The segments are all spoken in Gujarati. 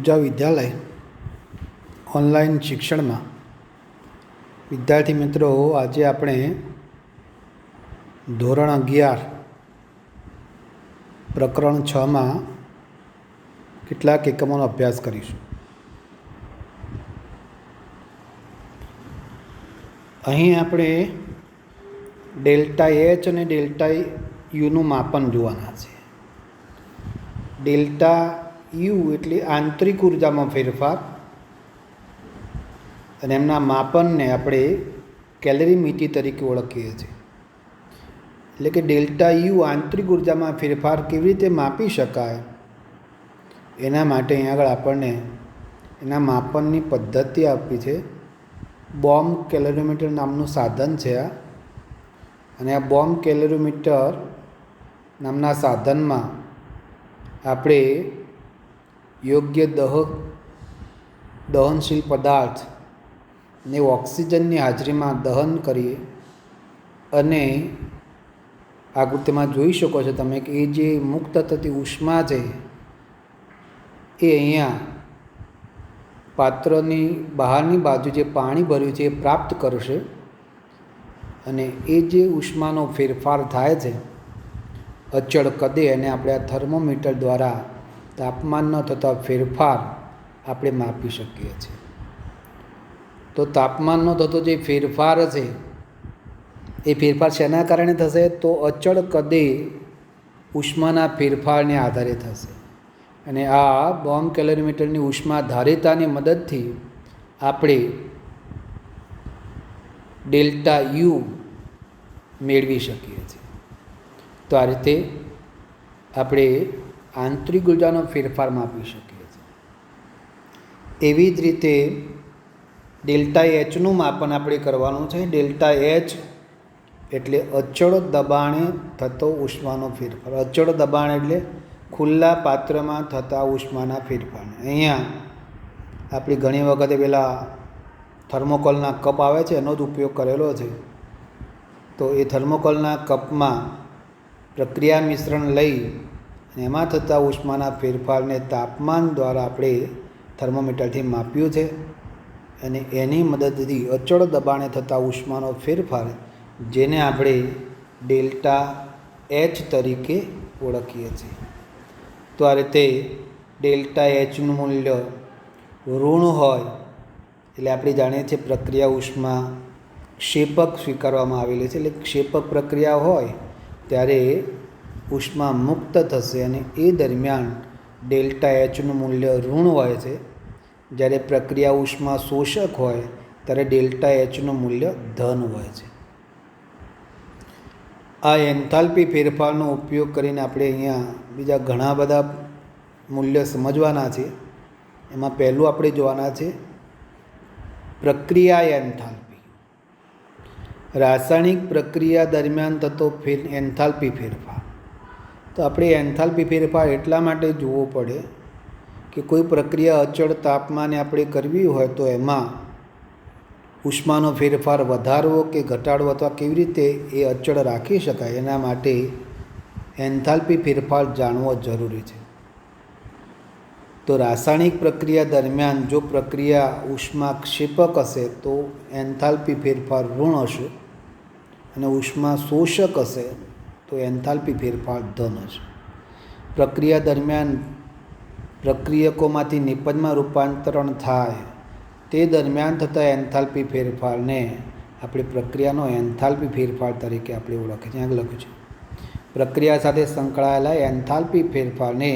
ऊर्जा विद्यालय ऑनलाइन शिक्षण में विद्यार्थी मित्रों आज આપણે ધોરણ 11 પ્રકરણ 6 માં કેટલાક એકમોનો અભ્યાસ કરીશું। અહીં આપણે ડેલ્ટા એચ અને ડેલ્ટા યુનું માપન જોવાના છે। ડેલ્ટા યુ એટલે આંતરિક ઉર્જામાં ફેરફાર અને એમના માપનને આપણે કેલરીમીટર તરીકે ઓળખીએ છીએ। એટલે કે ડેલ્ટા યુ આંતરિક ઉર્જામાં ફેરફાર કેવી રીતે માપી શકાય એના માટે અહીં આગળ આપણને એના માપનની પદ્ધતિ આપી છે। બોમ્બ કેલરીમીટર નામનું સાધન છે આ, અને આ બોમ્બ કેલરીમીટર નામના સાધનમાં આપણે યોગ્ય દહનશીલ પદાર્થ ને ઓક્સિજનની હાજરીમાં દહન કરીએ અને આકૃતિમાં જોઈ શકો છો તમે કે એ જે મુક્ત થતી ઉષ્મા છે એ અહીંયા પાત્રની બહારની બાજુ જે પાણી ભર્યું છે એ પ્રાપ્ત કરશે, અને એ જે ઉષ્માનો ફેરફાર થાય છે અચળ કદે એને આપણે આ થર્મોમીટર દ્વારા તાપમાનનો થતા ફેરફાર આપણે માપી શકીએ છીએ। તો તાપમાનનો થતો જે ફેરફાર છે એ ફેરફાર શેના કારણે થશે? તો અચળ કદે ઉષ્માના ફેરફારને આધારે થશે, અને આ બોમ્બ કેલરીમીટરની ઉષ્મા ધારિતાની મદદથી આપણે ડેલ્ટા યુ મેળવી શકીએ છીએ। તો આ રીતે આપણે આંતરિક ઉર્જાનો ફેરફાર માપી શકીએ છીએ। એવી જ રીતે ડેલ્ટા એચનું માપન આપણે કરવાનું છે। ડેલ્ટા એચ એટલે અચળ દબાણે થતો ઉષ્માનો ફેરફાર। અચળ દબાણ એટલે ખુલ્લા પાત્રમાં થતા ઉષ્માના ફેરફારને અહીંયા આપણે ઘણી વખતે પેલા થર્મોકોલના કપ આવે છે એનો જ ઉપયોગ કરેલો છે। તો એ થર્મોકોલના કપમાં પ્રક્રિયા મિશ્રણ લઈ અને એમાં થતા ઉષ્માના ફેરફારને તાપમાન દ્વારા આપણે થર્મોમીટરથી માપ્યું છે, અને એની મદદથી અચળ દબાણે થતા ઉષ્માનો ફેરફાર જેને આપણે ડેલ્ટા એચ તરીકે ઓળખીએ છીએ। તો આ રીતે ડેલ્ટા એચનું મૂલ્ય ઋણ હોય એટલે આપણે જાણીએ છીએ પ્રક્રિયા ઉષ્મા ક્ષેપક સ્વીકારવામાં આવેલી છે। એટલે ક્ષેપક પ્રક્રિયા હોય ત્યારે ઉષ્મા મુક્ત થશે, અને એ દરમિયાન ડેલ્ટા એચનું મૂલ્ય ઋણ હોય છે। જ્યારે પ્રક્રિયા ઉષ્મા શોષક હોય ત્યારે ડેલ્ટા એચનું મૂલ્ય ધન હોય છે। આ એન્થાલ્પી ફેરફારનો ઉપયોગ કરીને આપણે અહીંયા બીજા ઘણા બધા મૂલ્ય સમજવાના છે। એમાં પહેલું આપણે જોવાના છે પ્રક્રિયા એન્થાલ્પી। રાસાયણિક પ્રક્રિયા દરમિયાન થતો એન્થાલ્પી ફેરફાર। તો આપણે એન્થાલ્પી ફેરફાર એટલા માટે જોવો પડે કે કોઈ પ્રક્રિયા અચળ તાપમાને આપણે કરવી હોય તો એમાં ઉષ્માનો ફેરફાર વધારવો કે ઘટાડવો અથવા કેવી રીતે એ અચળ રાખી શકાય એના માટે એન્થાલ્પી ફેરફાર જાણવો જરૂરી છે। તો રાસાયણિક પ્રક્રિયા દરમિયાન જો પ્રક્રિયા ઉષ્મા ક્ષેપક હશે તો એન્થાલ્પી ફેરફાર ઋણ હશે, અને ઉષ્મા શોષક હશે તો એન્થાલ્પી ફેરફાર ધન હશે। પ્રક્રિયા દરમિયાન પ્રક્રિયકોમાંથી નિપજમાં રૂપાંતરણ થાય તે દરમિયાન થતા એન્થાલ્પી ફેરફારને આપણે પ્રક્રિયાનો એન્થાલ્પી ફેરફાર તરીકે આપણે ઓળખીએ છીએ। આગળ લખ્યું છે પ્રક્રિયા સાથે સંકળાયેલા એન્થાલ્પી ફેરફારને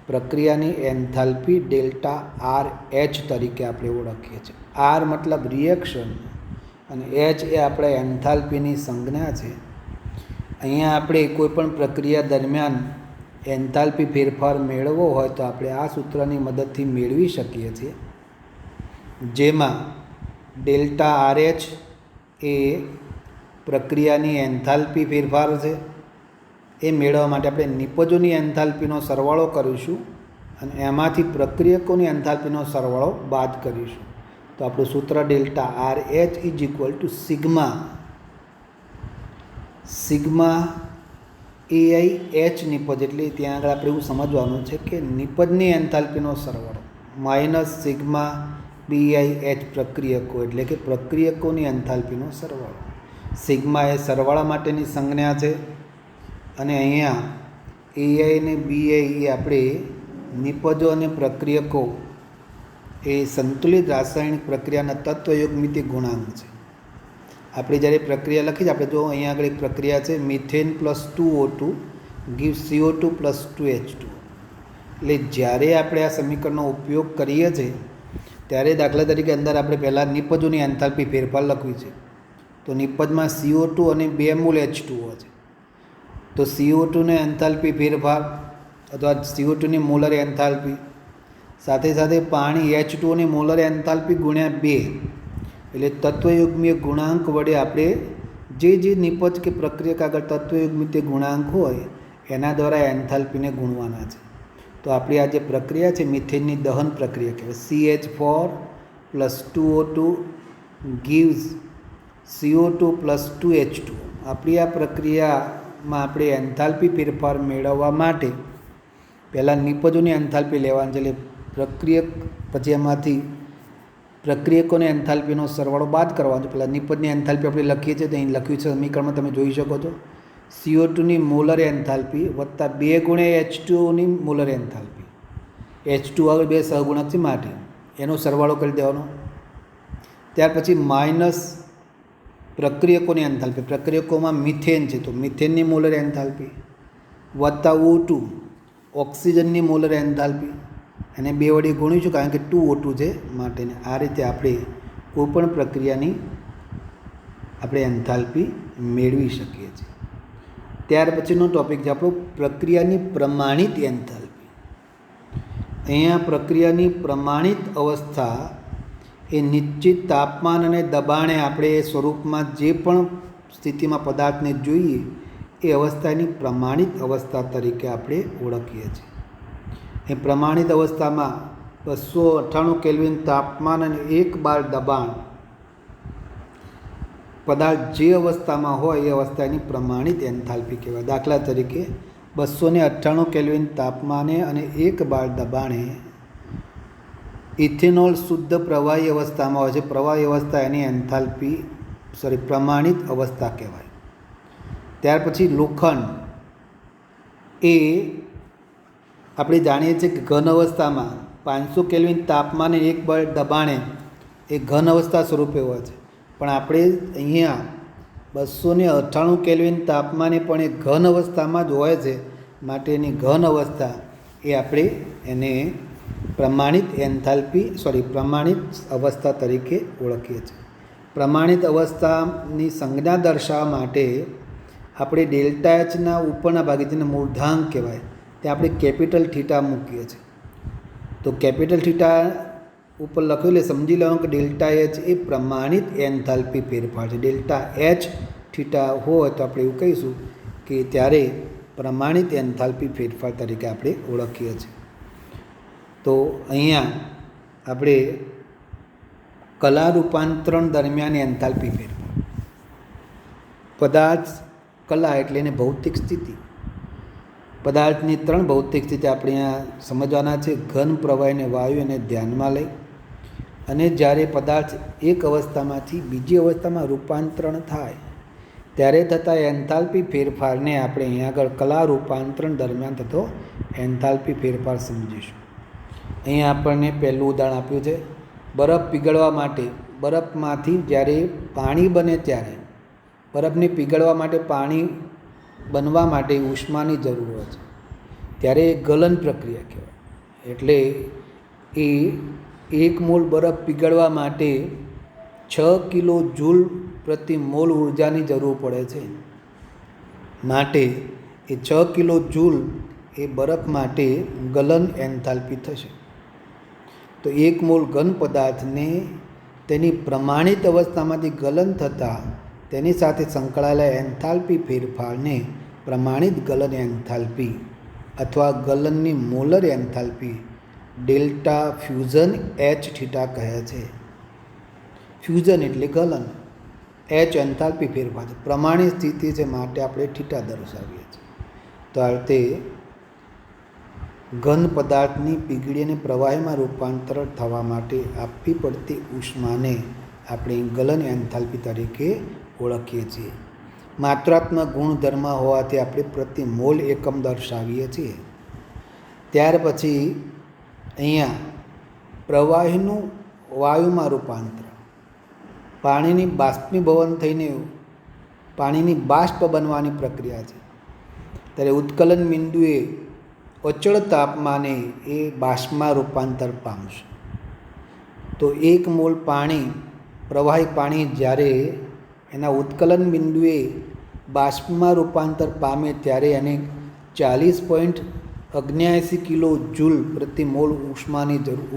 પ્રક્રિયાની એન્થાલ્પી ડેલ્ટા આર એચ તરીકે આપણે ઓળખીએ છીએ। આર મતલબ રિએક્શન અને એચ એ આપણે એન્થાલ્પીની સંજ્ઞા છે। અહીંયા આપણે કોઈપણ પ્રક્રિયા દરમિયાન એન્થાલ્પી ફેરફાર મેળવવો હોય તો આપણે આ સૂત્રની મદદથી મેળવી શકીએ છીએ, જેમાં ડેલ્ટા આર એચ એ પ્રક્રિયાની એન્થાલ્પી ફેરફાર છે। એ મેળવવા માટે આપણે નિપજોની એન્થાલ્પીનો સરવાળો કરીશું અને એમાંથી પ્રક્રિયકોની એન્થાલ્પીનો સરવાળો બાદ કરીશું। તો આપણું સૂત્ર delta R H is equal to sigma AI H નિપજ। એટલે ત્યાં આગળ આપણે એવું સમજવાનું છે કે નિપજની એન્થાલ્પીનો સરવાળો માઇનસ સિગ્મા BI/H પ્રક્રિયકો એટલે કે પ્રક્રિયકોની એન્થાલ્પીનો સરવાળો. સિગ્મા એ સરવાળા માટેની સંજ્ઞા છે અને અહીંયા AI અને BI એ આપણે નિપજો અને પ્રક્રિયકો એ સંતુલિત રાસાયણિક પ્રક્રિયાના તત્વયુગ્મિતિ ગુણાંક છે. આપણે જ્યારે પ્રક્રિયા લખી છે, આપણે જો અહીંયા આગળ એક પ્રક્રિયા છે, methane plus 2O2 give CO2 plus 2H2. એટલે જ્યારે આપણે આ સમીકરણનો ઉપયોગ કરીએ છીએ ત્યારે દાખલા તરીકે અંદર આપણે પહેલાં નિપજોની એન્થાલ્પી ફેરફાર લખવી છે. તો નિપજમાં CO2 અને 2 મોલ H2O છે. તો CO2 ને એન્થાલ્પી ફેરફાર અથવા CO2 ની મોલર એન્થાલ્પી સાથે સાથે પાણી H2O ની મોલર એન્થાલ્પી ગુણ્યા 2 એટલે તત્વયુગ્મીય ગુણાંક વડે આપણે જે નિપજ કે પ્રક્રિયક આગળ તત્વયુગ્મિય ગુણાંક હોય એના દ્વારા એન્થાલ્પીને ગુણવાના છે. તો આપણી આ જે પ્રક્રિયા છે મિથેનની દહન પ્રક્રિયા કહેવાય. CH4 plus 2O2 gives CO2 plus 2H2. આપણી આ પ્રક્રિયામાં આપણે એન્થાલ્પી ફેરફાર મેળવવા માટે પહેલાં નિપજોની એન્થાલ્પી લેવાની છે. એટલે પ્રક્રિયક પછી એમાંથી પ્રક્રિયકોને એન્થાલ્પીનો સરવાળો બાદ કરવાનો. પહેલાં નિપજની એન્થાલ્પી આપણે લખીએ છીએ, તો અહીં લખ્યું છે સમીકરણમાં તમે જોઈ શકો છો. CO2 ની મોલર એન્થાલ્પી વત્તા 2 ગુણ્યા H2O ની મોલર એન્થાલ્પી. H2 આગળ 2 સહગુણક છે માટે એનો સરવાળો કરી દેવાનો. ત્યાર પછી માઇનસ પ્રક્રિયકોની એન્થાલ્પી. પ્રક્રિયકોમાં મિથેન છે તો મિથેનની મોલર એન્થાલ્પી વત્તા O2 ઓક્સિજનની મોલર એન્થાલ્પી. અને 2 વડે ગુણીશું કારણ કે 2O2 છે માટે. આ રીતે આપણે કોઈપણ પ્રક્રિયાની આપણે એન્થાલ્પી મેળવી શકીએ છીએ. ત્યાર પછીનો ટૉપિક છે આપણો પ્રક્રિયાની પ્રમાણિત એન્થાલ્પી. અહીંયા પ્રક્રિયાની પ્રમાણિત અવસ્થા એ નિશ્ચિત તાપમાન અને દબાણે આપણે એ સ્વરૂપમાં જે પણ સ્થિતિમાં પદાર્થને જોઈએ એ અવસ્થાની પ્રમાણિત અવસ્થા તરીકે આપણે ઓળખીએ છીએ. એ પ્રમાણિત અવસ્થામાં 298 કેલ્વિન તાપમાન અને 1 બાર દબાણ પદાર્થ જે અવસ્થામાં હોય એ અવસ્થાની પ્રમાણિત એન્થાલ્પી કહેવાય. દાખલા તરીકે 298 કેલ્વિન તાપમાને અને 1 બાર દબાણે ઇથેનોલ શુદ્ધ પ્રવાહી અવસ્થામાં હોય છે. પ્રવાહી અવસ્થા એની એન્થાલ્પી પ્રમાણિત અવસ્થા કહેવાય. ત્યાર પછી લોખંડ એ આપણે જાણીએ છીએ કે ઘન અવસ્થામાં 500 કેલ્વિન તાપમાને 1 બાર દબાણે એ ઘન અવસ્થા સ્વરૂપે હોય છે. પણ આપણે અહીંયા 298 કેલ્વિન તાપમાને પણ એ ઘન અવસ્થામાં જ હોય છે માટે એની ઘન અવસ્થા એ આપણે એને પ્રમાણિત પ્રમાણિત અવસ્થા તરીકે ઓળખીએ છીએ. પ્રમાણિત અવસ્થાની સંજ્ઞા દર્શાવવા માટે આપણે ડેલ્ટા Hના ઉપરના ભાગે જેને મૂર્ધાંક કહેવાય તે આપણે કેપિટલ થીટા મૂકીએ છીએ. તો કેપિટલ થીટા ઉપર લખ્યું એટલે સમજી લેવાનું કે ડેલ્ટા H એ પ્રમાણિત એન્થાલ્પી ફેરફાર છે. ડેલ્ટા H થીટા હોય તો આપણે એવું કહીશું કે ત્યારે પ્રમાણિત એન્થાલ્પી ફેરફાર તરીકે આપણે ઓળખીએ છીએ. તો અહીંયા આપણે કલા રૂપાંતરણ દરમિયાન એન્થાલ્પી ફેરફાર. પદાર્થ કલા એટલે એને ભૌતિક સ્થિતિ. પદાર્થની 3 ભૌતિક સ્થિતિ આપણે અહીંયા સમજવાના છે. ઘન, પ્રવાહી અને વાયુ એને ધ્યાનમાં લઈ અને જ્યારે પદાર્થ એક અવસ્થામાંથી બીજી અવસ્થામાં રૂપાંતરણ થાય ત્યારે થતા એન્થાલ્પી ફેરફારને આપણે અહીંયા આગળ કલા રૂપાંતરણ દરમિયાન થતો એન્થાલ્પી ફેરફાર સમજીશું. અહીંયા આપણને પહેલું ઉદાહરણ આપ્યું છે. બરફ પીગળવા માટે બરફમાંથી જ્યારે પાણી બને ત્યારે બરફને પીગળવા માટે પાણી બનવા માટે ઉષ્માની જરૂર હોય છે ત્યારે ગલન પ્રક્રિયા કહેવાય. એટલે એ 1 મોલ બરફ પીગળવા માટે 6 કિલો જૂલ પ્રતિ મોલ ઉર્જાની જરૂર પડે છે. માટે એ 6 કિલો જૂલ એ બરફ માટે ગલન એન્થાલ્પી થશે. તો 1 મોલ ઘન પદાર્થને તેની પ્રમાણિત અવસ્થામાંથી ગલન થતાં તેની સાથે સંકળાયેલા એન્થાલ્પી ફેરફારને પ્રમાણિત ગલન એન્થાલ્પી અથવા ગલનની molar enthalpy delta fusion H theta કહે છે. ફ્યુઝન એટલે ગલન, H એન્થાલ્પી ફેરફાર છે. પ્રમાણિત સ્થિતિ છે માટે આપણે થીટા દર્શાવીએ છીએ. તો આ રીતે ઘન પદાર્થની પીગળીને પ્રવાહીમાં રૂપાંતર થવા માટે આપવી પડતી ઉષ્માને આપણે ગલન એન્થાલ્પી તરીકે ઓળખીએ છીએ. માત્રાત્મક ગુણધર્મ હોવાથી આપણે પ્રતિ મોલ એકમ દર્શાવીએ છીએ. ત્યાર પછી અહીંયા પ્રવાહીનું વાયુમાં રૂપાંતર, પાણીની બાષ્પીભવન થઈને પાણીની બાષ્પ બનવાની પ્રક્રિયા છે. ત્યારે ઉત્કલન બિંદુએ અચળ તાપમાને એ બાષ્પમાં રૂપાંતર પામશે. તો 1 મોલ પાણી, પ્રવાહી પાણી જ્યારે એના ઉત્કલન બિંદુએ બાષ્પમાં રૂપાંતર પામે ત્યારે એને 40.79 કિલો જૂલ પ્રતિ મોલ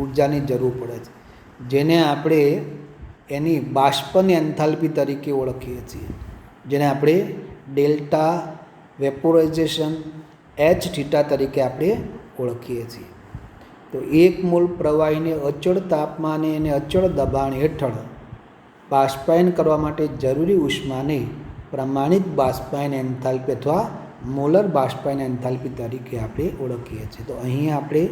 ઉર્જાની જરૂર પડે છે, જેને આપણે એની બાષ્પની એન્થાલ્પી તરીકે ઓળખીએ છીએ, જેને આપણે ડેલ્ટા વેપોરાઇઝેશન H થીટા તરીકે આપણે ઓળખીએ છીએ. તો 1 મોલ પ્રવાહીને અચળ તાપમાને અને અચળ દબાણ હેઠળ બાષ્પાયન કરવા માટે જરૂરી ઉષ્માને પ્રમાણિત બાષ્પાયન એન્થાલ્પી અથવા મોલર બાષ્પાયન એન્થાલ્પી તરીકે આપણે ઓળખીએ છીએ. તો અહીં આપણે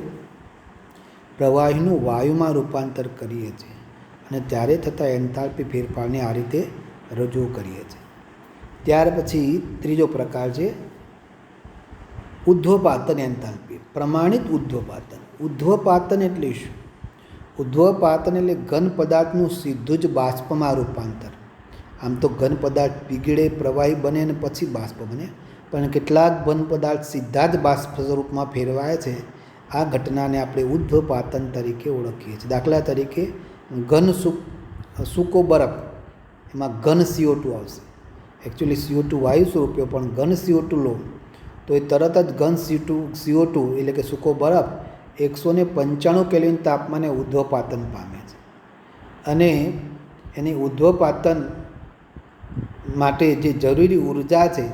પ્રવાહીનું વાયુમાં રૂપાંતર કરીએ છીએ અને ત્યારે થતા એન્થાલ્પી ફેરફારને આ રીતે રજૂ કરીએ છીએ. ત્યાર પછી ત્રીજો પ્રકાર છે ઉદ્ધ્વપાતન એન્થાલ્પી, પ્રમાણિત ઉદ્ધ્વપાતન. ઉદ્ધ્વપાતન એટલે શું? ઉદ્ધ્વપાતન એટલે ઘન પદાર્થનું સીધું જ બાષ્પમાં રૂપાંતર. આમ તો ઘન પદાર્થ પીગળે, પ્રવાહી બને અને પછી બાષ્પ બને, પણ કેટલાક ઘન પદાર્થ સીધા જ બાષ્પ સ્વરૂપમાં ફેરવાય છે. આ ઘટનાને આપણે ઉદ્ધ્વપાતન તરીકે ઓળખીએ છીએ. દાખલા તરીકે ઘન સૂકો બરફ, એમાં ઘન CO2 આવશે. એકચ્યુઅલી CO2 વાયુ સ્વરૂપે, પણ ઘન CO2 લો તો એ તરત જ ઘન CO2 એટલે કે સૂકો બરફ 195 કેલ્વિન તાપમાને ઉદ્ધ્વપાતન પામે છે. અને એની ઉદ્ધ્વપાતન માટે જે જરૂરી ઉર્જા છે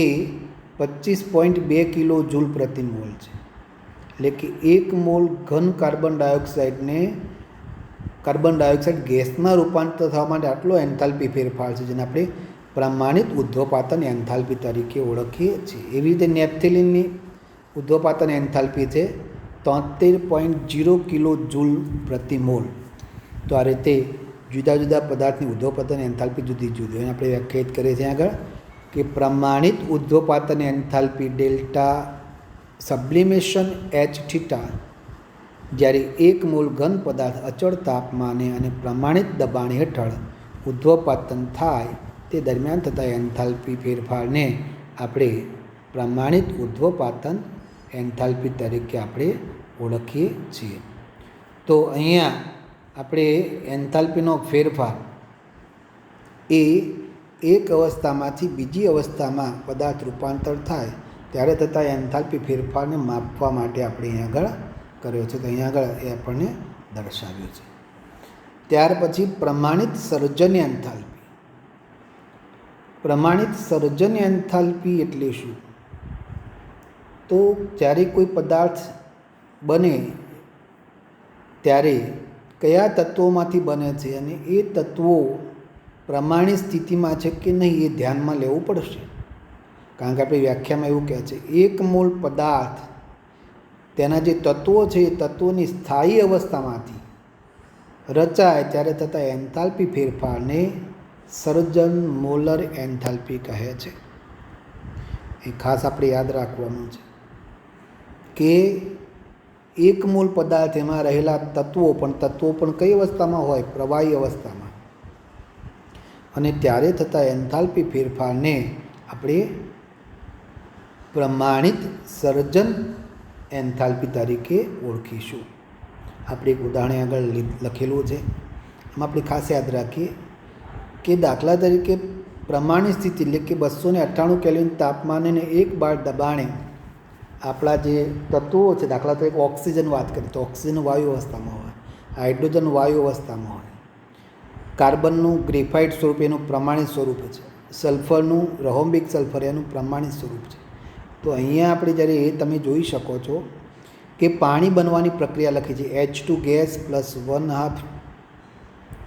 એ 25.2 કિલો જૂલ પ્રતિ મોલ છે. એટલે કે 1 મોલ ઘન કાર્બન ડાયોક્સાઇડ ગેસમાં રૂપાંતર થવા માટે આટલો એન્થાલ્પી ફેરફાર છે, જેને આપણે પ્રમાણિત ઉદ્ધ્વપાતન એન્થાલ્પી તરીકે ઓળખીએ છીએ. એવી રીતે નેપ્થેલિનની ઉદ્ધ્વપાતન એન્થાલ્પી છે 73.0 કિલો જૂલ પ્રતિ મોલ. તો આ રીતે જુદા જુદા પદાર્થની ઉદ્ધ્વપાતન એન્થાલ્પી જુદી જુદી હોય. આપણે વ્યાખ્યાયિત કરીએ છીએ આગળ કે પ્રમાણિત ઉદ્ધ્વપાતન એન્થાલ્પી ડેલ્ટા સબ્લિમેશન H થીટા જ્યારે 1 મોલ ઘન પદાર્થ અચળ તાપમાને અને પ્રમાણિત દબાણ હેઠળ ઉદ્ધ્વપાતન થાય તે દરમિયાન થતા એન્થાલ્પી ફેરફારને આપણે પ્રમાણિત ઉદ્ધ્વપાતન એન્થાલ્પી તરીકે આપણે ઓળખીએ છીએ. તો અહીંયા આપણે એન્થાલ્પીનો ફેરફાર એ એક અવસ્થામાંથી બીજી અવસ્થામાં પદાર્થ રૂપાંતર થાય ત્યારે થતા એન્થાલ્પી ફેરફારને માપવા માટે આપણે અહીં આગળ કર્યો છે. તો અહીં આગળ એ આપણને દર્શાવ્યું છે. ત્યાર પછી પ્રમાણિત સર્જન એન્થાલ્પી. પ્રમાણિત સર્જન એન્થાલ્પી એટલે શું? તો જ્યારે કોઈ પદાર્થ બને ત્યારે કયા તત્વોમાંથી બને છે અને એ તત્વો પ્રમાણિત સ્થિતિમાં છે કે નહીં એ ધ્યાનમાં લેવું પડશે. કારણ કે આપણી વ્યાખ્યામાં એવું કહે છે 1 મોલ પદાર્થ તેના જે તત્વો છે એ તત્વોની સ્થાયી અવસ્થામાંથી રચાય ત્યારે થતા એન્થાલ્પી ફેરફારને સર્જન મોલર એન્થાલ્પી કહે છે. એ ખાસ આપણે યાદ રાખવાનું છે કે 1 મોલ પદાર્થ એમાં રહેલા તત્વો પણ કઈ અવસ્થામાં હોય? પ્રવાહી અવસ્થામાં. અને ત્યારે થતા એન્થાલ્પી ફેરફારને આપણે પ્રમાણિત સર્જન એન્થાલ્પી તરીકે ઓળખીશું. આપણે એક ઉદાહરણ આગળ લખેલું છે, એમાં આપણે ખાસ યાદ રાખીએ કે દાખલા તરીકે પ્રમાણિત સ્થિતિ એટલે કે 298 કેલ્વિન તાપમાને અને 1 બાર દબાણે આપણા જે તત્વો છે, દાખલા તરીકે ઓક્સિજન વાત કરીએ તો ઓક્સિજન વાયુ અવસ્થામાં હોય, હાઇડ્રોજન વાયુ અવસ્થામાં હોય, કાર્બનનું ગ્રેફાઇટ સ્વરૂપ એનું પ્રમાણિત સ્વરૂપ છે, સલ્ફરનું રહોમ્બિક સલ્ફર એનું પ્રમાણિત સ્વરૂપ છે. તો અહીંયા આપણે જ્યારે એ તમે જોઈ શકો છો કે પાણી બનવાની પ્રક્રિયા લખી છે H2 gas plus 1/2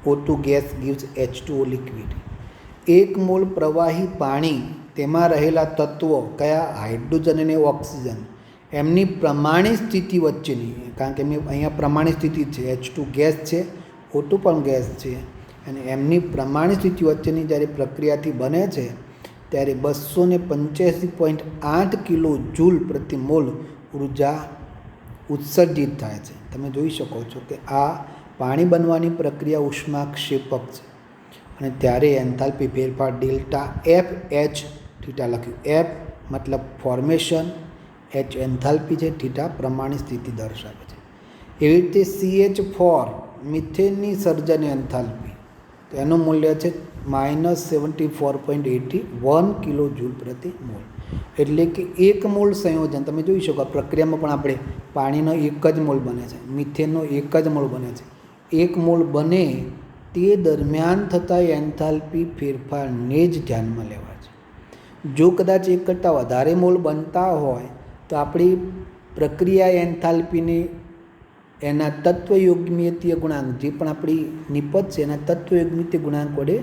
O2 gas gives H2O liquid. 1 mall પ્રવાહી પાણી, તેમાં રહેલા તત્વો કયા? હાઇડ્રોજન અને ઓક્સિજન, એમની પ્રમાણિત સ્થિતિ વચ્ચેની, કારણ કે એમની અહીંયા પ્રમાણિત સ્થિતિ છે, H2 ગેસ છે, O2 પણ ગેસ છે, અને એમની પ્રમાણિત સ્થિતિ વચ્ચેની જ્યારે પ્રક્રિયાથી બને છે ત્યારે 285.8 કિલો જૂલ પ્રતિ મોલ ઉર્જા ઉત્સર્જિત થાય છે. તમે જોઈ શકો છો કે આ પાણી બનવાની પ્રક્રિયા ઉષ્માક્ષેપક છે, અને ત્યારે એન્થાલ્પી ફેરફાર ડેલ્ટા FH થીટા લખ્યું. F મતલબ ફોર્મેશન, H એન્થાલ્પી છે, થીટા પ્રમાણિત સ્થિતિ દર્શાવે છે. એવી રીતે CH4 મિથેનની સર્જન એન્થાલ્પી, તો એનું મૂલ્ય છે -74.81 કિલો જૂલ પ્રતિ મોલ. એટલે કે એક મોલ સંયોજન તમે જોઈ શકો, પ્રક્રિયામાં પણ આપણે પાણીનો એક જ મોલ બને છે, મિથેનનો એક જ મોલ બને છે. એક મોલ બને તે દરમિયાન થતા એન્થાલ્પી ફેરફારને જ ધ્યાનમાં લેવા છે. જો કદાચ એક કરતાં વધારે મોલ બનતા હોય તો આપણી પ્રક્રિયા એન્થાલ્પીને એના તત્વયોગ્યમિતીય ગુણાંક, જે પણ આપણી નિપજ છે એના તત્વયોગ્યમિતીય ગુણાંક વડે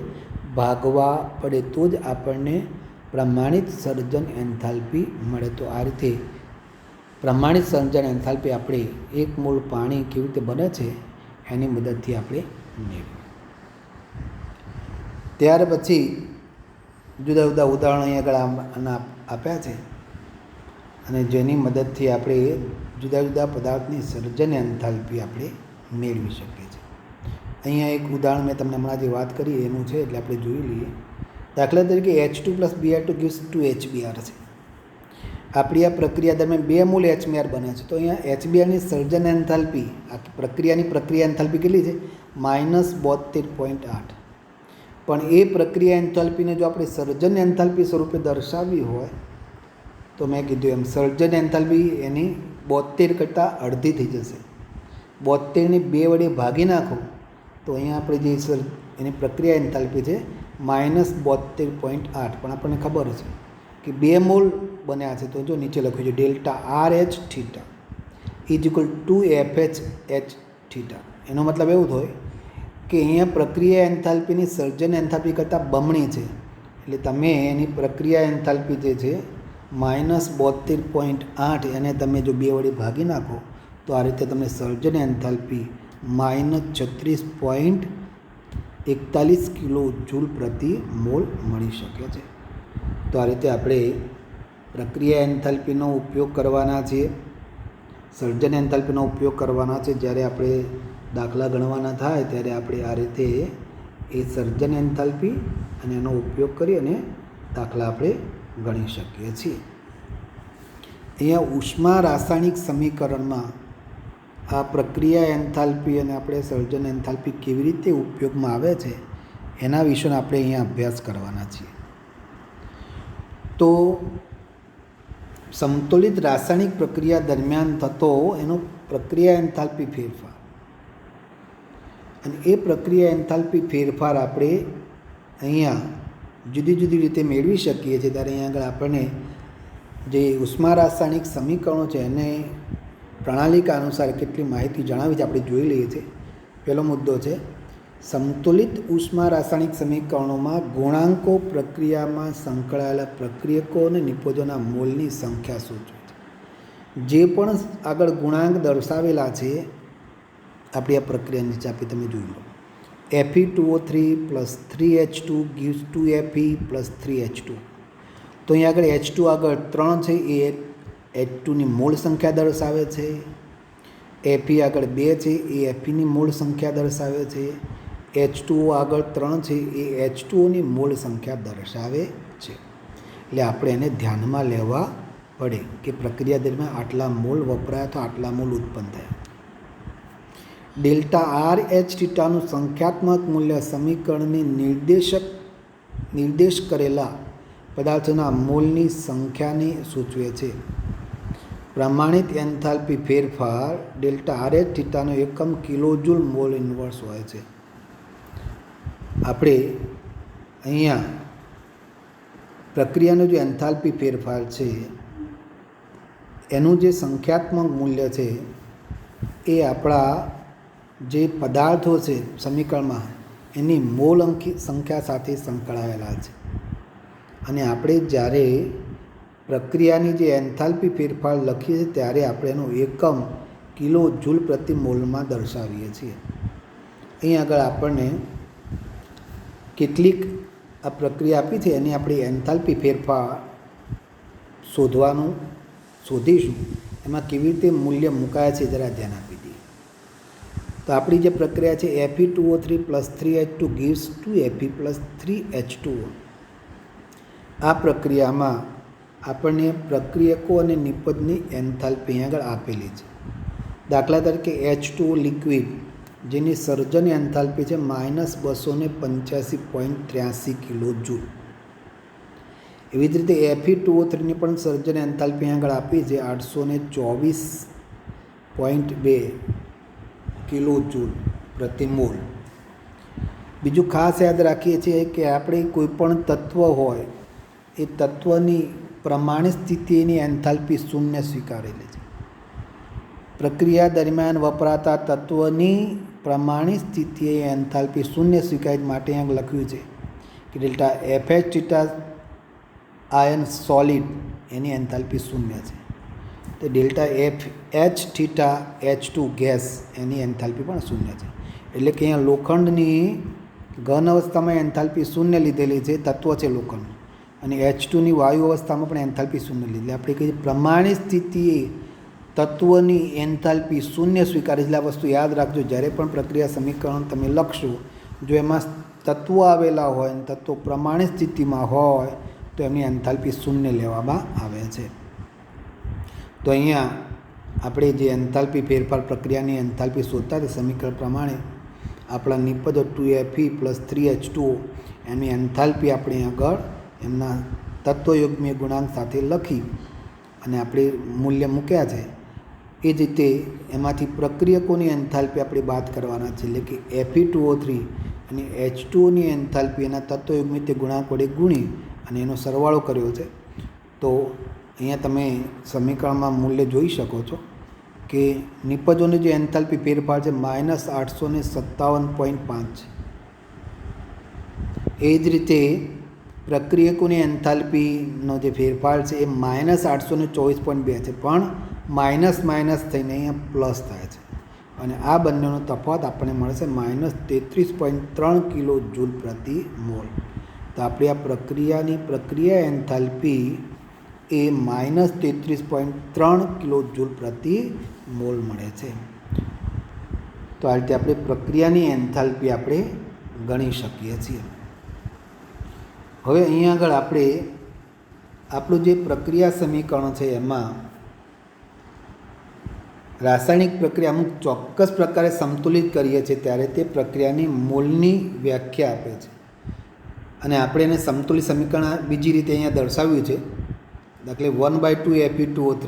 ભાગવા પડે, તો જ આપણને પ્રમાણિત સર્જન એન્થાલ્પી મળે. તો આ રીતે પ્રમાણિત સર્જન એન્થાલ્પી આપણે એક મોલ પાણી કેવી રીતે બને છે એની મદદથી આપણે મેળવીએ. ત્યાર પછી જુદા જુદા ઉદાહરણો અહીંયા આગળ આપ્યા છે, અને જેની મદદથી આપણે જુદા જુદા પદાર્થની સર્જન એન્થાલ્પી આપણે મેળવી શકીએ છીએ. અહીંયા એક ઉદાહરણ મેં તમને હમણાં જે વાત કરી એનું છે, એટલે આપણે જોઈ લઈએ. દાખલા તરીકે H2 + Br2 gives 2HBr છે. આપણી આ પ્રક્રિયા દરમિયાન 2 મોલ HBr બને છે. તો અહીંયા HBrની સર્જન એન્થાલ્પી, આ પ્રક્રિયા એન્થાલ્પી કેટલી છે? -72.8. પણ એ પ્રક્રિયા એન્થાલ્પીને જો આપણે સર્જન એન્થાલ્પી સ્વરૂપે દર્શાવવી હોય તો મેં કીધું એમ સર્જન એન્થાલ્પી એની 72 કરતાં અડધી થઈ જશે. 72ને 2 વડે ભાગી નાખો તો અહીંયા આપણે જે એની પ્રક્રિયા એન્થાલ્પી છે -72.8. પણ આપણને ખબર છે કે 2 મોલ બન્યા છે, તો જો નીચે લખ્યું છે delta RH theta = 2FH theta. એનો મતલબ એવું થાય કે અહીંયા પ્રક્રિયા એન્થાલ્પીની સર્જન એન્થાલ્પી કરતાં બમણી છે. એટલે તમે એની પ્રક્રિયા એન્થાલ્પી જે છે -72.8 એને તમે જો 2 વડે ભાગી નાખો તો આ રીતે તમને સર્જન એન્થાલ્પી -36.41 કિલો જૂલ પ્રતિ મોલ મળી શકે છે. તો આ રીતે આપણે પ્રક્રિયા એન્થાલ્પીનો ઉપયોગ કરવાના છીએ, સર્જન એન્થાલ્પીનો ઉપયોગ કરવાના છે. જ્યારે આપણે દાખલા ગણવાના થાય ત્યારે આપણે આ રીતે એ સર્જન એન્થાલ્પી અને એનો ઉપયોગ કરી અને દાખલા આપણે ગણી શકીએ છીએ. અહીંયા ઉષ્મા રાસાયણિક સમીકરણમાં આ પ્રક્રિયા એન્થાલ્પી અને આપણે સર્જન એન્થાલ્પી કેવી રીતે ઉપયોગમાં આવે છે એના વિશેનો આપણે અહીંયા અભ્યાસ કરવાના છીએ. તો સમતોલિત રાસાયણિક પ્રક્રિયા દરમિયાન થતો એનો પ્રક્રિયા એન્થાલ્પી ફેરફાર, અને એ પ્રક્રિયા એન્થાલ્પી ફેરફાર આપણે અહીંયા જુદી જુદી રીતે મેળવી શકીએ છીએ. ત્યારે અહીંયા આગળ આપણને જે ઉષ્મા રાસાયણિક સમીકરણો છે એને પ્રણાલિકા અનુસાર કેટલી માહિતી જણાવી છે આપણે જોઈ લઈએ છીએ. પહેલો મુદ્દો છે સમતુલિત ઉષ્મા રાસાયણિક સમીકરણોમાં ગુણાંકો પ્રક્રિયામાં સંકળાયેલા પ્રક્રિયકો અને નિપજોના મોલની સંખ્યા સૂચવે છે. જે પણ આગળ ગુણાંક દર્શાવેલા છે આપણી આ પ્રક્રિયા નીચે આપી તમે જોઈ લો. Fe2O3 + 3H2 gives 2Fe + 3H2. તો અહીંયા આગળ H2 આગળ 3 છે એ H2ની મૂળ સંખ્યા દર્શાવે છે. Fe આગળ 2 છે એ Feની મૂળ સંખ્યા દર્શાવે છે. H2O આગળ 3 છે એ H2Oની મૂળ સંખ્યા દર્શાવે છે. એટલે આપણે એને ધ્યાનમાં લેવા પડે કે પ્રક્રિયા દરમિયાન આટલા મોલ વપરાયા તો આટલા મોલ ઉત્પન્ન થયા. ડેલ્ટા RH થીટાનું સંખ્યાત્મક મૂલ્ય સમીકરણની નિર્દેશ કરેલા પદાર્થોના મોલની સંખ્યાને સૂચવે છે. પ્રમાણિત એન્થાલ્પી ફેરફાર ડેલ્ટા RH થીટાનો એકમ કિલોજૂલ મોલ ઇન્વર્સ હોય છે. આપણે અહીંયા પ્રક્રિયાનો જે એન્થાલ્પી ફેરફાર છે એનું જે સંખ્યાત્મક મૂલ્ય છે એ આપણા જે પદાર્થો છે સમીકરણમાં એની મોલ સંખ્યા સાથે સંકળાયેલા છે. અને આપણે જ્યારે પ્રક્રિયાની જે એન્થાલ્પી ફેરફાર લખીએ છીએ ત્યારે આપણે એનો એકમ કિલો જૂલ પ્રતિ મોલમાં દર્શાવીએ છીએ. અહીં આગળ આપણને કેટલીક આ પ્રક્રિયા આપી છે એની આપણી એન્થાલ્પી ફેરફાર શોધીશું. એમાં કેવી રીતે મૂલ્ય મુકાયા છે જરા ધ્યાન આપી દઈએ. તો આપણી જે પ્રક્રિયા છે Fe2O3 + 3H2 gives 2Fe + 3H2O. આ પ્રક્રિયામાં આપણને પ્રક્રિયકો અને નિપજની એન્થાલ્પી અહીં આગળ આપેલી છે. દાખલા તરીકે H2O લિક્વિડ જેની સર્જન એન્થાલ્પી છે -285.83 કિલો જૂલ. એવી જ રીતે Fe2O3ની પણ સર્જન એન્થાલ્પી અહીં આગળ આપી છે 824.2 કિલો જૂલ પ્રતિ મોલ. બીજું ખાસ યાદ રાખીએ છીએ કે આપણે કોઈ પણ તત્વ હોય એ તત્વની પ્રમાણિત સ્થિતિની એન્થાલ્પી શૂન્ય સ્વીકારેલી છે. પ્રક્રિયા દરમિયાન વપરાતા તત્વની પ્રમાણિત સ્થિતિએ એન્થાલ્પી શૂન્ય સ્વીકારી માટે અહીં લખ્યું છે કે ડેલ્ટા FH આયન સોલિડ એની એન્થાલ્પી શૂન્ય છે. તો ડેલ્ટા FH2 ગેસ એની એન્થાલ્પી પણ શૂન્ય છે. એટલે કે અહીંયા લોખંડની ઘન અવસ્થામાં એન્થાલ્પી શૂન્ય લીધેલી છે, તત્વ છે લોખંડ, અને H2ની વાયુ અવસ્થામાં પણ એન્થાલ્પી શૂન્ય લીધેલી. આપણે કહીએ પ્રમાણિત સ્થિતિએ તત્વની એન્થાલ્પી શૂન્ય સ્વીકારે છે. આ વસ્તુ યાદ રાખજો જ્યારે પણ પ્રક્રિયા સમીકરણ તમે લખશો. જો એમાં તત્વો આવેલા હોય અને તત્વો પ્રમાણિત સ્થિતિમાં હોય તો એમની એન્થાલ્પી શૂન્ય લેવામાં આવે છે. તો અહીંયા આપણે જે એન્થાલ્પી ફેરફાર પ્રક્રિયાની એન્થાલ્પી શોધતા તે સમીકરણ પ્રમાણે આપણા નિપજો 2Fe + 3H2O એની એન્થાલ્પી આપણે આગળ એમના તત્વયુગ્મીય ગુણાંક સાથે લખી અને આપણે મૂલ્ય મૂક્યા છે. એ જ રીતે એમાંથી પ્રક્રિયકોની એન્થાલ્પી આપણે બાદ કરવાના છે. એટલે કે Fe2O3 અને H2Oની એન્થાલ્પી એના તત્વયુગ્મીય ગુણાંક વડે ગુણી અને એનો સરવાળો કર્યો છે. તો અહીંયા તમે સમીકરણમાં મૂલ્ય જોઈ શકો છો કે નિપજોની જે એન્થાલ્પી ફેરફાર છે -857.5. એ જ રીતે પ્રક્રિયકોની એન્થાલ્પીનો જે ફેરફાર છે એ -824.2 છે, પણ માઇનસ થઈને અહીંયા પ્લસ થાય છે. અને આ બંનેનો તફાવત આપણને મળશે -33.3 કિલો જૂલ પ્રતિ મોલ. તો આપણી આ પ્રક્રિયા એન્થાલ્પી એ -33.3 કિલો જૂલ પ્રતિ મોલ મળે છે. તો આ રીતે આપણે પ્રક્રિયાની એન્થાલ્પી આપણે ગણી શકીએ છીએ. હવે અહીંયા આગળ આપણે આપણું જે પ્રક્રિયા સમીકરણ છે એમાં રાસાયણિક પ્રક્રિયા અમુક ચોક્કસ પ્રકારે સંતુલિત કરીએ છીએ ત્યારે તે પ્રક્રિયાની મોલની વ્યાખ્યા આપે છે. અને આપણે એને સંતુલિત સમીકરણ બીજી રીતે અહીંયા દર્શાવ્યું છે. દાખલે 1/2 Fe2O3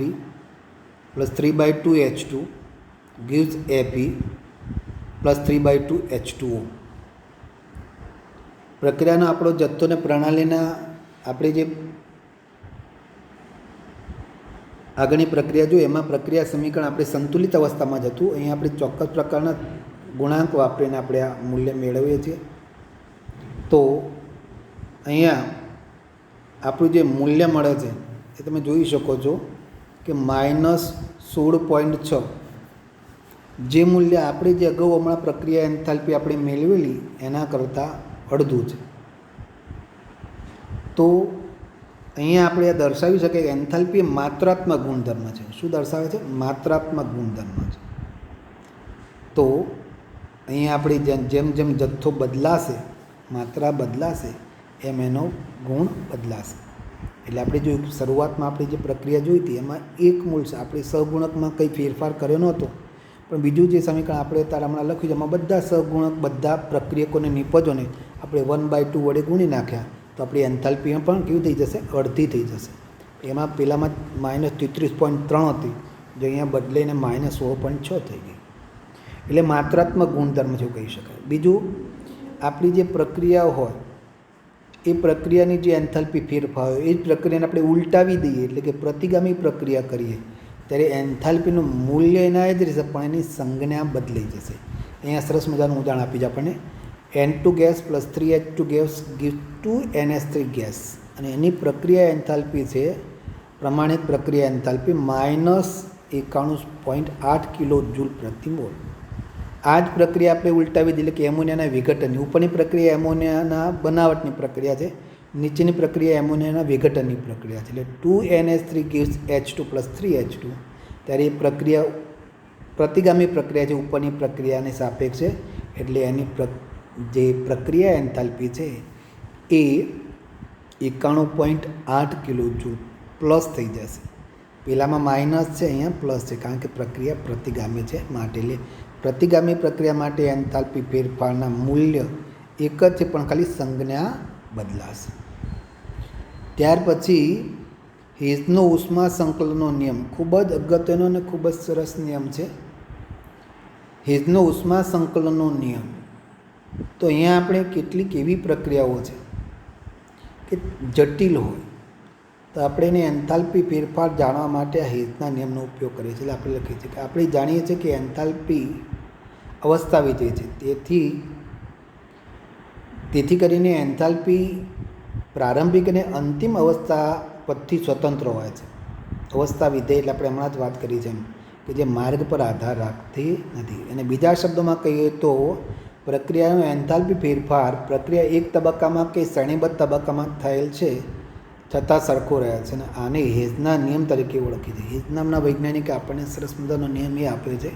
+ 3/2 H2 gives Fe + 3/2 H2O. પ્રક્રિયાનો આપણો જથ્થો ને પ્રણાલીના આપણે જે આગળની પ્રક્રિયા જોઈએ એમાં પ્રક્રિયા સમીકરણ આપણે સંતુલિત અવસ્થામાં જ હતું. અહીંયા આપણે ચોક્કસ પ્રકારના ગુણાંક વાપરીને આપણે આ મૂલ્ય મેળવીએ છીએ. તો અહીંયા આપણું જે મૂલ્ય મળે છે એ તમે જોઈ શકો છો કે -16.6. જે મૂલ્ય આપણે જે અગાઉ હમણાં પ્રક્રિયા એન્થાલ્પી આપણે મેળવેલી એના કરતાં અડધું છે. તો અહીંયા આપણે દર્શાવી શકીએ કે એન્થાલ્પી માત્રાત્મક ગુણધર્મ છે. શું દર્શાવે છે? માત્રાત્મક ગુણધર્મ છે. તો અહીંયા આપણે જેમ જેમ જથ્થો બદલાશે, માત્રા બદલાશે, એમ એનો ગુણ બદલાશે. એટલે આપણે જો શરૂઆતમાં આપણે જે પ્રક્રિયા જોઈ હતી એમાં એક મૂળ છે, આપણે સહગુણકમાં કંઈ ફેરફાર કર્યો નહોતો, પણ બીજું જે સમીકરણ આપણે તારા હમણાં લખ્યું છે એમાં બધા સહગુણક બધા પ્રક્રિયકોને નિપજોને આપણે 1/2 વડે ગુણી નાખ્યા તો આપણી એન્થાલ્પી પણ કેવી થઈ જશે? અડધી થઈ જશે. એમાં પહેલાંમાં -33.3 હતી, જો અહીંયા બદલાઈને -16.6 થઈ ગઈ. એટલે માત્રાત્મક ગુણધર્મ છે એવું કહી શકાય. બીજું, આપણી જે પ્રક્રિયાઓ હોય એ પ્રક્રિયાની જે એન્થાલ્પી ફેરફાર હોય એ જ પ્રક્રિયાને આપણે ઉલટાવી દઈએ, એટલે કે પ્રતિગામી પ્રક્રિયા કરીએ ત્યારે એન્થાલ્પીનું મૂલ્ય એના જ રહેશે, પણ એની સંજ્ઞા બદલાઈ જશે. અહીંયા સરસ મજાનું ઉદાહરણ આપી છે આપણને. N2 gas + 3H2 gas gives 2NH3 gas, અને એની પ્રક્રિયા એન્થાલ્પી છે પ્રમાણિત પ્રક્રિયા એન્થાલ્પી -91.8 કિલો જૂલ પ્રતિ મોલ. આ જ પ્રક્રિયા આપણે ઉલટાવી દીધી કે એમોનિયાના વિઘટનની. ઉપરની પ્રક્રિયા એમોનિયાના બનાવટની પ્રક્રિયા છે, નીચેની પ્રક્રિયા એમોનિયાના વિઘટનની પ્રક્રિયા છે. એટલે 2NH3 gives H2 + 3H2. ત્યારે એ પ્રક્રિયા પ્રતિગામી પ્રક્રિયા છે ઉપરની પ્રક્રિયાની સાપેક્ષે. એટલે એની જે પ્રક્રિયા એન્થાલ્પી છે એ 91.8 કિલો જૂલ પ્લસ થઈ જશે. પહેલાંમાં માઇનસ છે, અહીંયા પ્લસ છે, કારણ કે પ્રક્રિયા પ્રતિગામી છે માટે. એટલે પ્રતિગામી પ્રક્રિયા માટે એન્થાલ્પી ફેરફારના મૂલ્ય એક જ છે, પણ ખાલી સંજ્ઞા બદલાશે. ત્યાર પછી હિઝનો ઉષ્મા સંકલનનો નિયમ ખૂબ જ અગત્યનો અને ખૂબ જ સરસ નિયમ છે. હિઝનો ઉષ્મા સંકલનનો નિયમ. તો અહીંયા આપણે કેટલીક એવી પ્રક્રિયાઓ છે કે જટિલ હોય તો આપણે એને એન્થાલ્પી ફેરફાર જાણવા માટે આ હિઝના નિયમનો ઉપયોગ કરીએ છીએ. એટલે આપણે લખીએ છીએ કે આપણે જાણીએ છીએ કે એન્થાલ્પી અવસ્થા વિધેય છે. તેથી કરીને એન્થાલ્પી પ્રારંભિક અને અંતિમ અવસ્થા પદથી સ્વતંત્ર હોય છે. અવસ્થા વિધેય એટલે આપણે હમણાં જ વાત કરી છે એમ કે જે માર્ગ પર આધાર રાખતી નથી. અને બીજા શબ્દોમાં કહીએ તો પ્રક્રિયાનો એન્થાલ્પી ફેરફાર પ્રક્રિયા એક તબક્કામાં કે શ્રેણીબદ્ધ તબક્કામાં થયેલ છે છતાં સરખો રહે છે. અને આને હિઝના નિયમ તરીકે ઓળખી છે. હિઝ નામના વૈજ્ઞાનિકે આપણને સરસ મજાનો નિયમ એ આપ્યો છે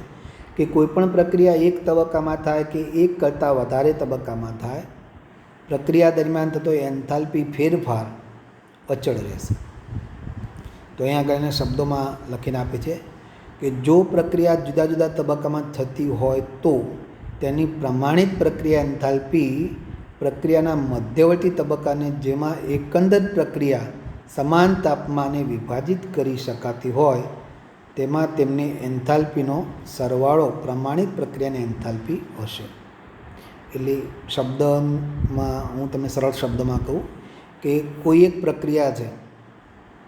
કે કોઈપણ પ્રક્રિયા એક તબક્કામાં થાય કે એક કરતાં વધારે તબક્કામાં થાય, પ્રક્રિયા દરમિયાન થતો એન્થાલ્પી ફેરફાર અચળ રહેશે. તો અહીંયા આગળ એને શબ્દોમાં લખીને આપે છે કે જો પ્રક્રિયા જુદા જુદા તબક્કામાં થતી હોય તો તેની પ્રમાણિત પ્રક્રિયા એન્થાલ્પી પ્રક્રિયાના મધ્યવર્તી તબક્કાને જેમાં એકંદર પ્રક્રિયા સમાન તાપમાને વિભાજિત કરી શકાતી હોય તેમાં તેમની એન્થાલ્પીનો સરવાળો પ્રમાણિત પ્રક્રિયાની એન્થાલ્પી હશે. એટલે શબ્દમાં હું તમને સરળ શબ્દમાં કહું કે કોઈ એક પ્રક્રિયા છે,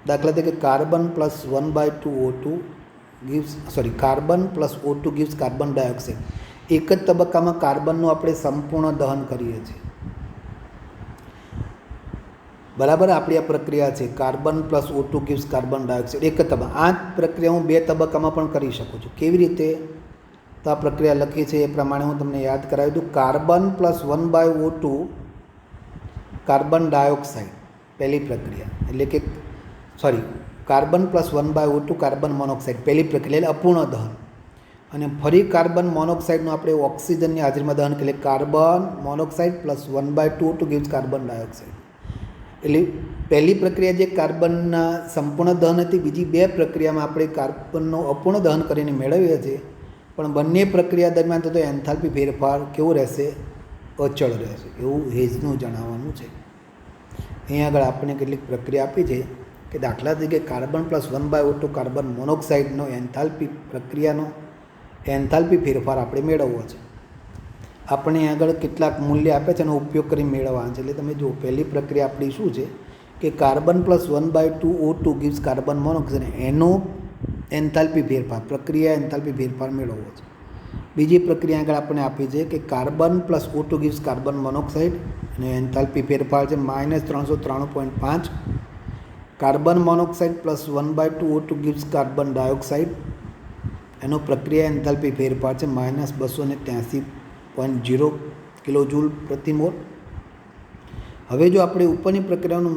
દાખલા તરીકે carbon + O2 gives carbon dioxide. એક જ તબક્કામાં કાર્બનનું આપણે સંપૂર્ણ દહન કરીએ છીએ. બરાબર, આપણી આ પ્રક્રિયા છે carbon + O2 gives carbon dioxide. એક જ તબક્કા. આ જ પ્રક્રિયા હું 2 તબક્કામાં પણ કરી શકું છું. કેવી રીતે? તો આ પ્રક્રિયા લખી છે એ પ્રમાણે હું તમને યાદ કરાવી દઉં. કાર્બન + 1/O2 કાર્બન ડાયોક્સાઇડ પહેલી પ્રક્રિયા, એટલે કે કાર્બન + 1/O2 કાર્બન મોનોક્સાઇડ પહેલી પ્રક્રિયા, એટલે અપૂર્ણ દહન. અને ફરી કાર્બન મોનોક્સાઇડનું આપણે ઓક્સિજનની હાજરીમાં દહન કરીએ, carbon monoxide + 1/2O2 gives carbon dioxide. એટલે પહેલી પ્રક્રિયા જે કાર્બનના સંપૂર્ણ દહન હતી, બીજી 2 પ્રક્રિયામાં આપણે કાર્બનનું અપૂર્ણ દહન કરીને મેળવીએ છીએ. પણ બંને પ્રક્રિયા દરમિયાન થતો એન્થાલ્પી ફેરફાર કેવો રહેશે? અચળ રહેશે. એવું હિઝનું જણાવવાનું છે. અહીંયા આગળ આપણને કેટલીક પ્રક્રિયા આપી છે કે દાખલા તરીકે કાર્બન + 1/O2 કાર્બન મોનોક્સાઇડનો એન્થાલ્પી પ્રક્રિયાનો એન્થાલ્પી ફેરફાર આપણે મેળવવો છે. આપણે આગળ કેટલાક મૂલ્ય આપે છે એનો ઉપયોગ કરી મેળવવા છે. એટલે તમે જુઓ, પહેલી પ્રક્રિયા આપણી શું છે કે carbon + 1/2O2 gives carbon monoxide, એનો એન્થાલ્પી ફેરફાર પ્રક્રિયા એન્થાલ્પી ફેરફાર મેળવવો છે. બીજી પ્રક્રિયા આગળ આપણે આપી છે કે carbon + O2 gives carbon monoxide અને એન્થાલ્પી ફેરફાર છે -393.5. Carbon monoxide + 1/2O2 gives carbon dioxide, એનો પ્રક્રિયા એન્થાલ્પી ફેરફાર છે -283.0 કિલો જૂલ પ્રતિ મોલ. હવે જો આપણે ઉપરની પ્રક્રિયાનું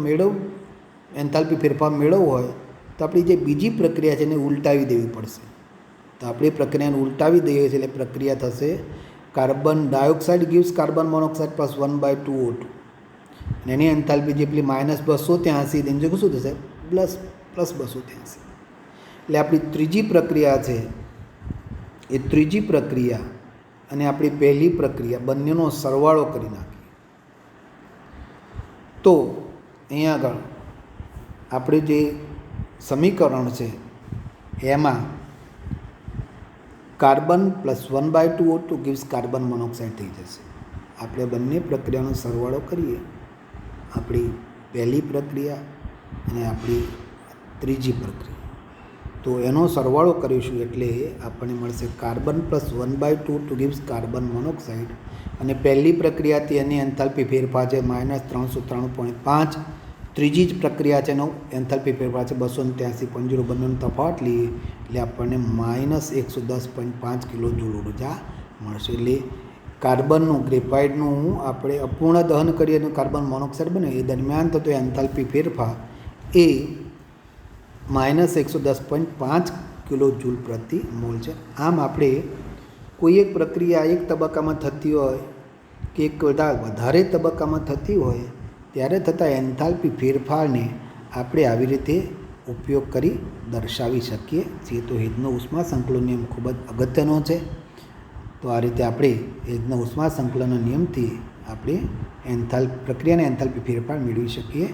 એન્થાલ્પી ફેરફાર મેળવવો હોય તો આપણી જે બીજી પ્રક્રિયા છે એને ઉલટાવી દેવી પડશે. તો આપણે પ્રક્રિયાને ઉલટાવી દઈએ છીએ એટલે પ્રક્રિયા થશે carbon dioxide gives carbon monoxide + 1/2O2, અને એની એન્થાલ્પી જે પેલી -283 તેની જગ્યાએ શું થશે? +283. એટલે આપણી ત્રીજી પ્રક્રિયા છે એ ત્રીજી પ્રક્રિયા અને આપણી પહેલી પ્રક્રિયા બંનેનો સરવાળો કરી નાખીએ તો અહીંયા આગળ આપણે જે સમીકરણ છે એમાં carbon + 1/2O2 gives carbon monoxide થઈ જશે. આપણે બંને પ્રક્રિયાનો સરવાળો કરીએ, આપણી પહેલી પ્રક્રિયા અને આપણી ત્રીજી પ્રક્રિયા, તો એનો સરવાળો કરીશું એટલે આપણને મળશે carbon + 1/2O2 gives carbon monoxide, અને પહેલી પ્રક્રિયાથી એની એન્થાલ્પી ફેરફાર છે -393.5 ત્રીજી જ પ્રક્રિયા છે એનો એન્થાલ્પી ફેરફાર છે 283.0 બંનેનો તફાવત લઈએ એટલે આપણને -110.5 કિલો જૂલ ઉર્જા મળશે. એટલે કાર્બનનું ગ્રેફાઇટનું આપણે અપૂર્ણ દહન કરીએ અને કાર્બન મોનોક્સાઇડ બને એ દરમિયાન થતો એન્થાલ્પી ફેરફાર એ -110.5 કિલો જૂલ પ્રતિ મોલ છે. આમ આપણે કોઈ એક પ્રક્રિયા એક તબક્કામાં થતી હોય કે એક વધારે તબક્કામાં થતી હોય ત્યારે થતા એન્થાલ્પી ફેરફારને આપણે આવી રીતે ઉપયોગ કરી દર્શાવી શકીએ છીએ. તો હેજનો ઉષ્મા સંકલન નિયમ ખૂબ જ અગત્યનો છે. તો આ રીતે આપણે હેજના ઉષ્મા સંકલનના નિયમથી આપણે પ્રક્રિયાના એન્થાલ્પી ફેરફાર મેળવી શકીએ